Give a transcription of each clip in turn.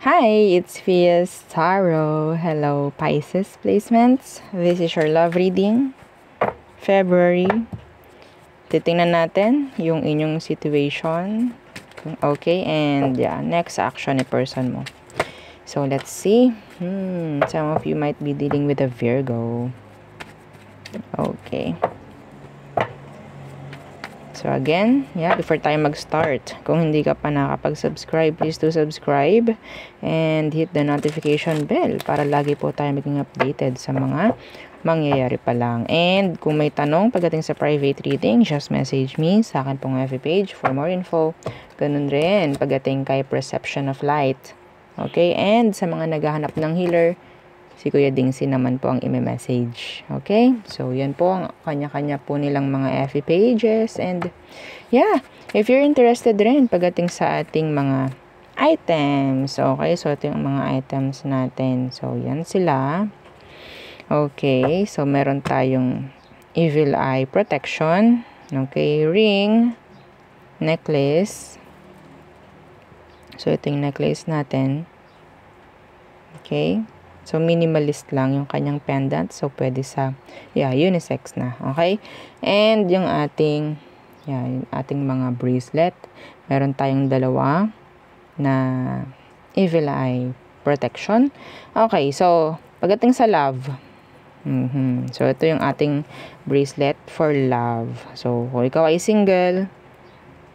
Hi, it's Fias Tarot. Hello, Pisces placements. This is your love reading. February. Titingnan natin yung inyong situation. Okay, and yeah, next action ni person mo. So, let's see. Some of you might be dealing with a Virgo. Okay. So again, yeah, before tayo mag-start, kung hindi ka pa nakapag-subscribe, please do subscribe and hit the notification bell para lagi po tayo maging updated sa mga mangyayari pa lang. And kung may tanong pagdating sa private reading, just message me sa akin pong FB page for more info. Ganun rin pagdating kay Perception of Light. Okay, and sa mga naghahanap ng healer, si Kuya Dingsi naman po ang i-message. Okay? So, yan po ang kanya-kanya po nilang mga FB pages. And, yeah, if you're interested rin pagdating sa ating mga items. Okay? So, ito yung mga items natin. So, yan sila. Okay. So, meron tayong Evil Eye Protection. Okay. Ring. Necklace. So, ito yung necklace natin. Okay. So, minimalist lang yung kanyang pendant. So, pwede sa, unisex na. Okay? And, yung ating mga bracelet. Meron tayong dalawa na Evil Eye Protection. Okay, so, pagdating sa love. So, ito yung ating bracelet for love. So, kung ikaw ay single,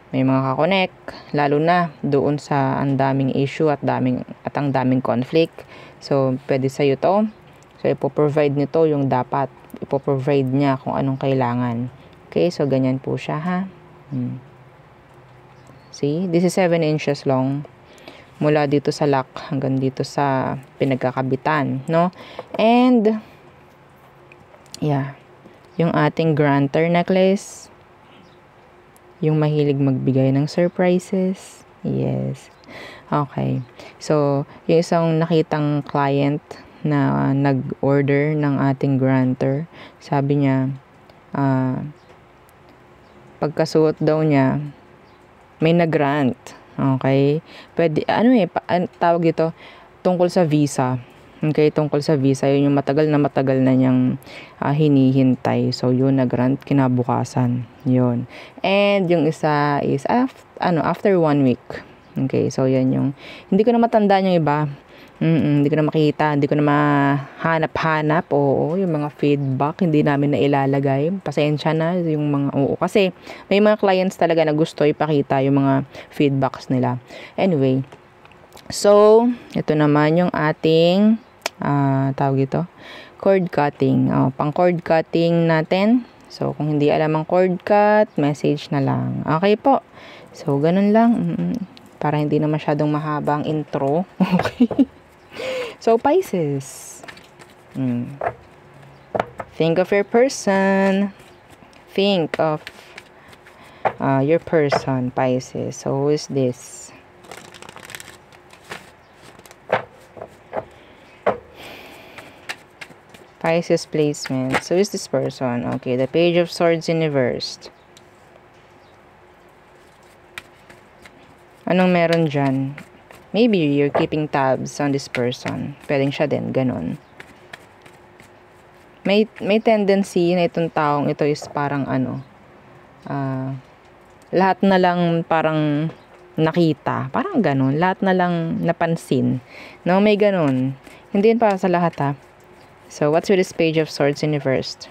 may mga kakonek, lalo na doon sa ang daming issue at ang daming conflict. So, pwede sa'yo to. So, ipoprovide nito yung dapat. Ipoprovide niya kung anong kailangan. Okay, so ganyan po siya, ha? See, this is 7 inches long. Mula dito sa lock hanggang dito sa pinagkakabitan, no? And, yeah, yung ating granter necklace. Yung mahilig magbigay ng surprises. Yes. Okay. So, yung isang nakitang client na nag-order ng ating granter, sabi niya, pagkasuot daw niya, may nag-grant. Okay? Pwede, tawag ito, tungkol sa visa. Okay, tungkol sa visa, yun yung matagal na niyang hinihintay. So, yun, nag-grant kinabukasan. Yun. And, yung isa is, after 1 week. Okay, so yan yung, hindi ko na matandaan yung iba. Hindi ko na makita, hindi ko na mahanap-hanap. Oo, yung mga feedback, hindi namin na ilalagay. Pasensya na yung mga, kasi may mga clients talaga na gusto ipakita yung mga feedbacks nila. Anyway, so, ito naman yung ating, tawag ito, cord cutting. Pang cord cutting natin. So, kung hindi alam ang cord cut, message na lang. Okay po. So, ganun lang. Para hindi na masyadong mahabang intro. Okay. So, Pisces. Think of your person. Think of your person, Pisces. So, who is this? Pisces placement. So, who is this person? Okay, the Page of Swords in reversed. Anong meron dyan? Maybe you're keeping tabs on this person. Pwedeng siya din, ganun. May tendency na itong taong ito is parang lahat na lang parang nakita. Parang ganun. Lahat na lang napansin. No, may ganun. Hindi yun para sa lahat, ha. So, what's with this Page of Swords in reversed?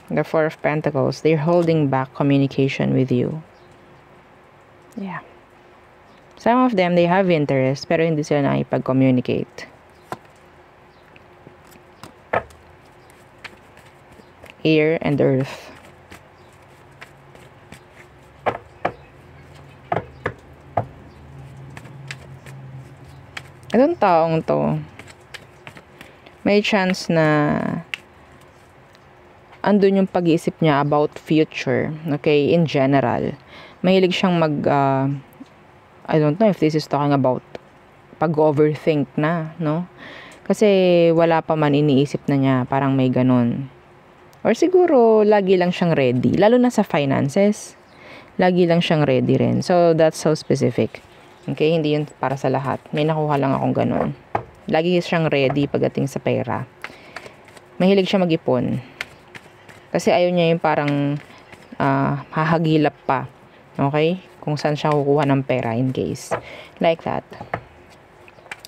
The Four of Pentacles. They're holding back communication with you. Yeah. Some of them, they have interest, pero hindi sila nakipag-communicate. Air and earth. Itong taong to, may chance na andun yung pag-iisip niya about future. Okay, in general. Mahilig siyang I don't know if this is talking about pag-overthink na, no? Kasi wala pa man iniisip na niya, parang may ganun. Or siguro, lagi lang siyang ready. Lalo na sa finances, lagi lang siyang ready rin. So, that's so specific. Okay, hindi yun para sa lahat. May nakuha lang akong ganun. Lagi siyang ready pagdating sa pera. Mahilig siya mag-ipon. Kasi ayaw niya yung parang hahagilap pa. Okay? Kung saan siya kukuha ng pera in case. Like that.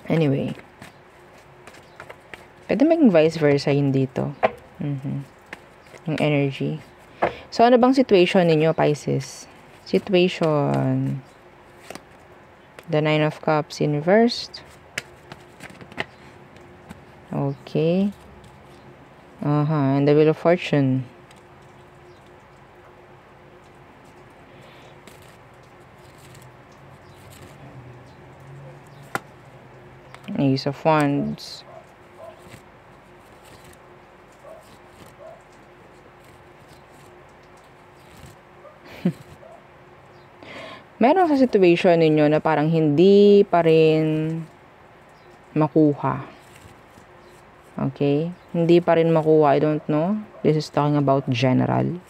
Anyway. Pwede maging vice versa yun dito. Yung energy. So, ano bang situation ninyo, Pisces? Situation. The Nine of Cups in reversed. Okay. And the Wheel of Fortune. Ace of Wands. Meron sa situation ninyo na parang hindi pa rin makuha. Okay? Hindi pa rin makuha. I don't know. This is talking about general.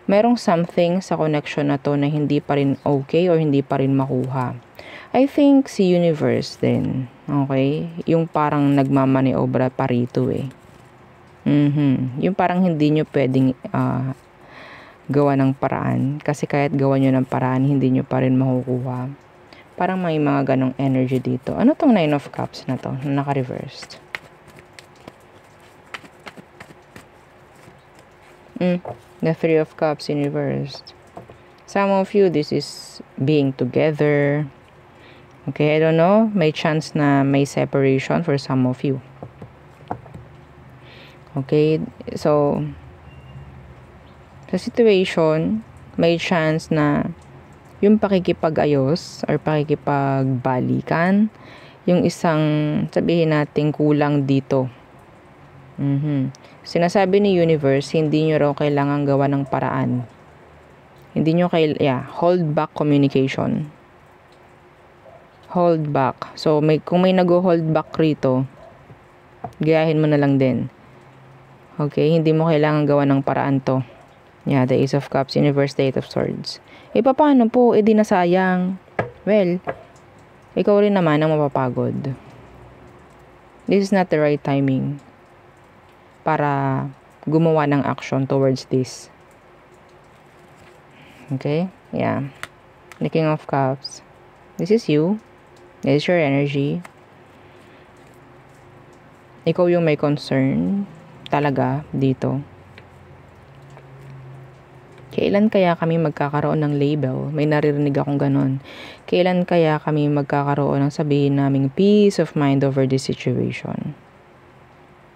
Merong something sa connection na to na hindi pa rin okay or hindi pa rin makuha. I think si universe din. Okay? Yung parang nagmamaniobra pa rito eh. Yung parang hindi nyo pwedeng gawa ng paraan. Kasi kahit gawa nyo ng paraan, hindi nyo pa rin makukuha. Parang may mga ganong energy dito. Ano tong Nine of Cups na to? Naka-reversed. The Three of Cups in reversed. Some of you, this is being together. Okay, I don't know. May chance na may separation for some of you. Okay, so sa situation, may chance na yung pakikipag-ayos or pakikipagbalikan, yung isang, sabihin natin, kulang dito. Sinasabi ni universe, hindi nyo raw kailangan gawa ng paraan. Hindi nyo hold back communication. Hold back. So, kung may nag-hold back rito, gayahin mo na lang din. Okay, hindi mo kailangan gawa ng paraan to. Yeah, the Ace of Cups, Universe, the Eight of Swords. Paano po? Di na sayang. Well, ikaw rin naman ang mapapagod. This is not the right timing para gumawa ng action towards this. Okay? Yeah. The King of Cups. This is you. This is your energy. Ikaw yung may concern talaga dito. Kailan kaya kami magkakaroon ng label? May naririnig akong ganon. Kailan kaya kami magkakaroon ng sabihin naming peace of mind over this situation?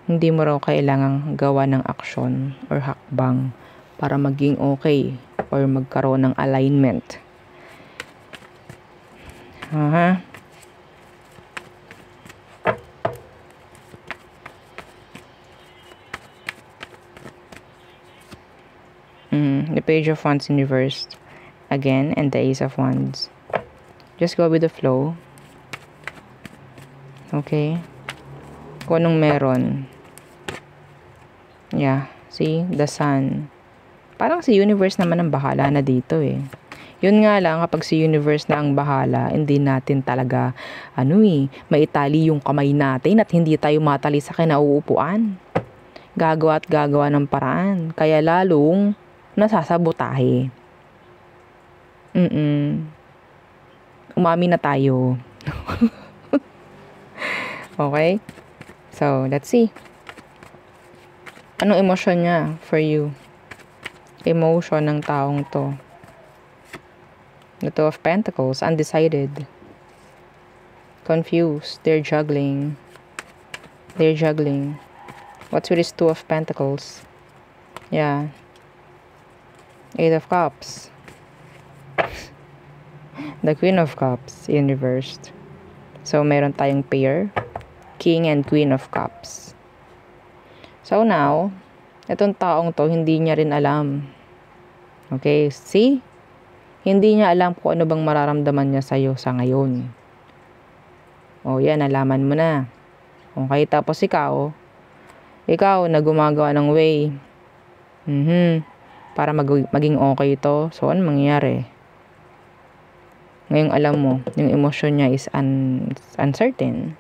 Hindi mo raw kailangang gawa ng action or hakbang para maging okay or magkaroon ng alignment. The Page of Wands in reversed again, and the Ace of Wands. Just go with the flow. Okay? Kung anong meron. Yeah. See? The Sun. Parang si universe naman ang bahala na dito eh. Yun nga lang, kapag si universe na ang bahala, hindi natin talaga, maitali yung kamay natin at hindi tayo matali sa kinauupuan. Gagawa at gagawa ng paraan. Kaya lalong nasasabotahe. Umami na tayo. Okay? So, let's see. Anong emosyon niya for you? Emotion ng taong to. The Two of Pentacles, undecided. Confused. They're juggling. What's with this Two of Pentacles? Yeah. Eight of Cups. The Queen of Cups in reversed. So, meron tayong pair. King and Queen of Cups. So, now, itong taong to, hindi niya rin alam. Okay, see? Hindi niya alam kung ano bang mararamdaman niya sa'yo sa ngayon. O, yan, nalaman mo na. Okay, tapos ikaw na gumagawa ng way. Para maging okay ito. So, ano mangyayari? Ngayong alam mo, yung emosyon niya is uncertain.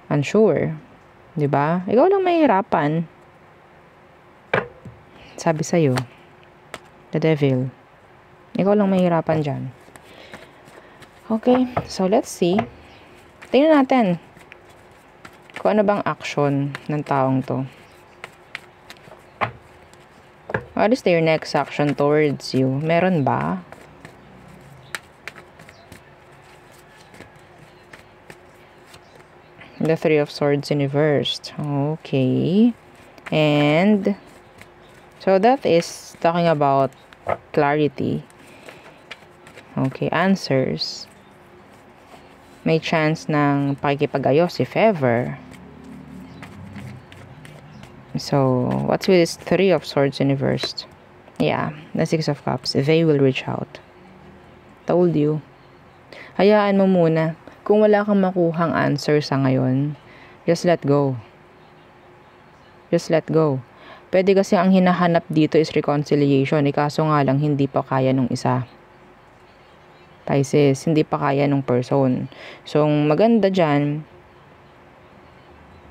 Unsure. 'Di ba? Ikaw lang mahihirapan. Sabi sa'yo, the devil. Ikaw lang mahihirapan dyan. Okay, so let's see. Tingnan natin kung ano bang action ng taong to. What is their next action towards you? Meron ba? The Three of Swords in reversed. Okay. And so that is talking about clarity. Okay, answers. May chance ng pakikipag-ayos if ever. So, what's with this Three of Swords in reversed? Yeah, the Six of Cups. They will reach out. Told you. Hayaan mo muna. Kung wala kang makuhang answer sa ngayon, just let go. Just let go. Pwede kasi ang hinahanap dito is reconciliation. Kaso nga lang, hindi pa kaya nung isa. Pisces, hindi pa kaya nung person. So, maganda dyan,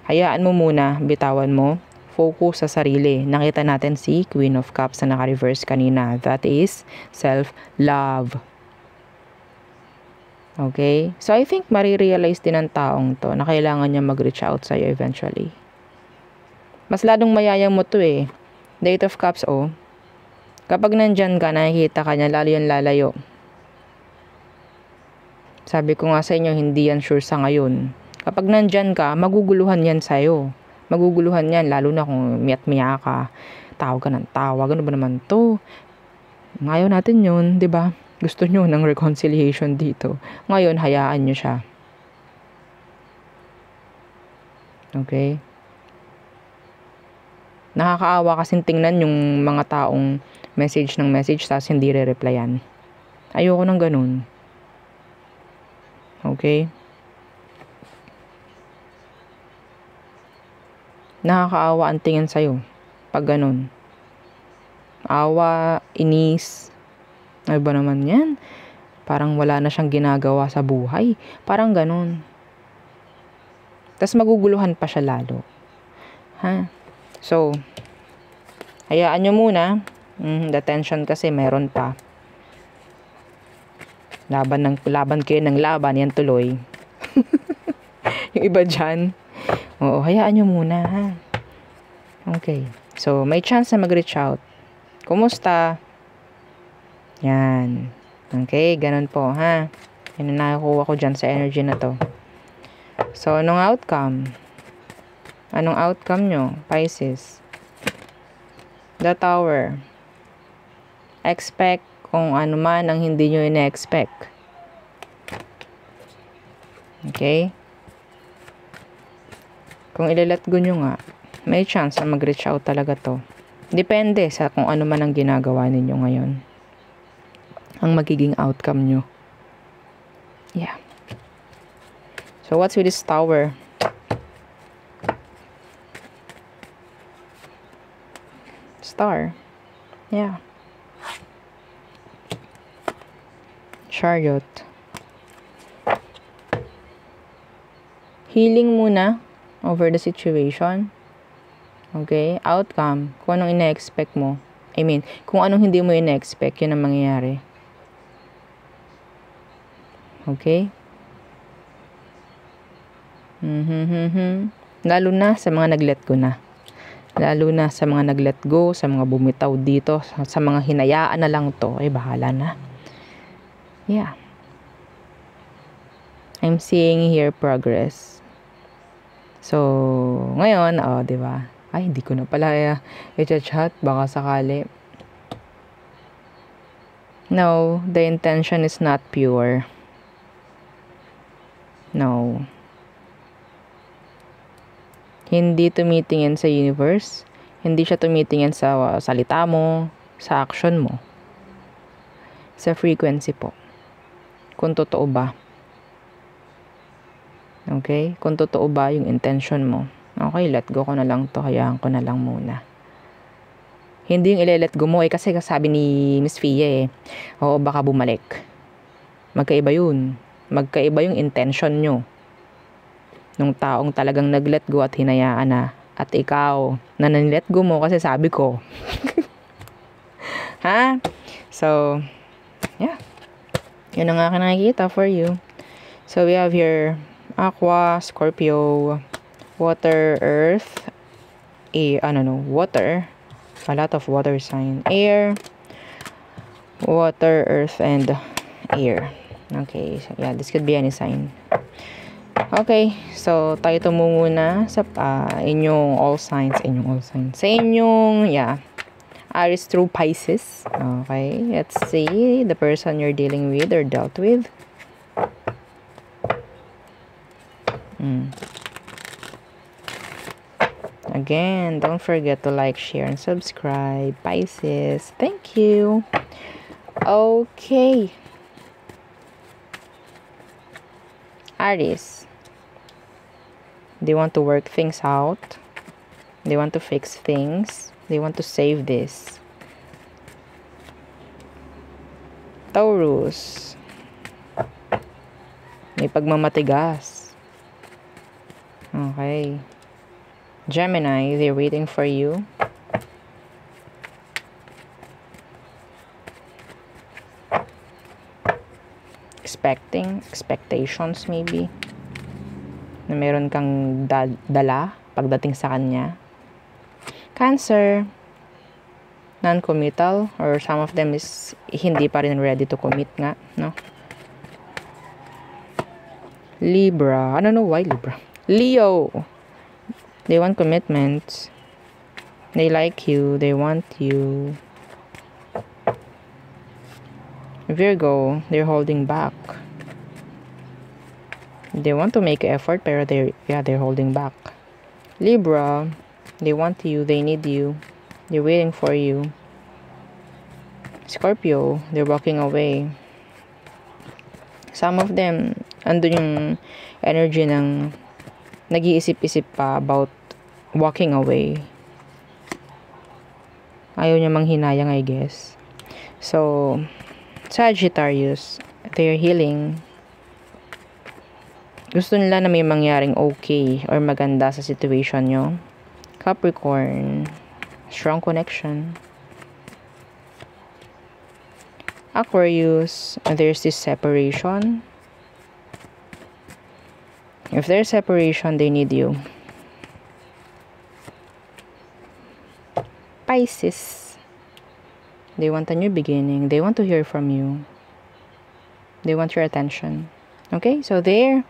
hayaan mo muna, bitawan mo, focus sa sarili. Nakita natin si Queen of Cups na naka-reverse kanina. That is self-love. Okay? So, I think marirealize din ng taong to na kailangan niya mag-reach out sa'yo eventually. Mas ladong mayayang mo to eh. The Eight of Cups, oh. Kapag nandyan ka, nakikita ka niya, lalo yung lalayo. Sabi ko nga sa inyo, hindi yan sure sa ngayon. Kapag nandyan ka, maguguluhan yan sa'yo. Maguguluhan yan, lalo na kung miyak-miya ka. Tawag ka ng tawag. Ano ba naman to? Ngayon natin yun, di ba? Gusto nyo ng reconciliation dito. Ngayon, hayaan nyo siya. Okay? Nakakaawa kasing tingnan yung mga taong message ng message tapos hindi re-replyan. Ayoko ng ganun. Okay? Nakakaawa ang tingin sa'yo pag ganun. Awa, inis. Ay ba naman yan? Parang wala na siyang ginagawa sa buhay. Parang ganun. Tapos maguguluhan pa siya lalo. Ha? So, hayaan nyo muna. The tension kasi meron pa. Laban kayo ng laban. Yan tuloy. Yung iba dyan. Oo, hayaan nyo muna, ha? Okay. So, may chance na mag-reach out. Kumusta? Yan. Okay, ganun po, ha? Yan ang nakakuha ko dyan sa energy na to. So, anong outcome? Anong outcome nyo, Pisces? The Tower. Expect kung ano man ang hindi nyo ina-expect. Okay? Kung ilalet go nyo nga, may chance na mag-reach out talaga to. Depende sa kung ano man ang ginagawa ninyo ngayon. Ang magiging outcome nyo. Yeah. So, what's with this Tower? Star. Yeah. Chariot. Healing muna over the situation. Okay? Outcome. Kung anong ina-expect mo. I mean, kung anong hindi mo ina-expect, yun ang mangyayari. Okay? Lalo na sa mga nag-let go na. Lalo na sa mga nag-let go, sa mga bumitaw dito, sa mga hinayaan na lang to, ay bahala na. Yeah. I'm seeing here progress. So, ngayon, di ba? Ay, hindi ko na pala i-chat, baka sakali. No, the intention is not pure. No. Hindi tumitingin sa universe. Hindi siya tumitingin sa salita mo, sa action mo. Sa frequency po. Kung totoo ba. Okay? Kung totoo ba yung intention mo. Okay, let go ko na lang to. Hayaan ko na lang muna. Hindi yung ile-let go mo kasi sabi ni Miss Fia oo, baka bumalik. Magkaiba yun. Magkaiba yung intention nyo. Nung taong talagang nag-let go at hinayaan na. At ikaw, na nanilet go mo kasi sabi ko. Ha? So, yeah. Yun ang aking nakikita for you. So, we have here Aqua, Scorpio, Water, Earth, water. A lot of water sign. Air, water, earth, and air. Okay, so yeah, this could be any sign. Okay, so tayo tumunguna sa inyong all signs. Sa inyong, Aries through Pisces. Okay, let's see the person you're dealing with or dealt with. Again, don't forget to like, share, and subscribe. Pisces, thank you. Okay. Aries. They want to work things out. They want to fix things. They want to save this. Taurus. May pagmamatigas. Okay. Gemini, they're waiting for you. Expectations maybe. Na meron kang dala pagdating sa kanya. Cancer, non-committal, or some of them is hindi pa rin ready to commit nga, no? Libra, I don't know why Libra. Leo, they want commitment. They like you. They want you. Virgo, they're holding back. They want to make effort, pero they're holding back. Libra, they want you. They need you. They're waiting for you. Scorpio, they're walking away. Some of them, andun yung energy ng nag-iisip-isip pa about walking away. Ayaw niya manghinayang, I guess. So, Sagittarius, they're healing. Gusto nila na may mangyaring okay or maganda sa situation nyo. Capricorn, strong connection. Aquarius, there's this separation. If there's separation, they need you. Pisces, they want a new beginning. They want to hear from you. They want your attention. Okay, so there,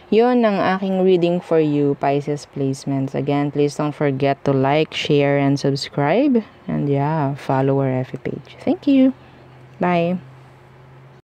yun ang aking reading for you, Pisces placements. Again, please don't forget to like, share, and subscribe. And follow our FB page. Thank you. Bye.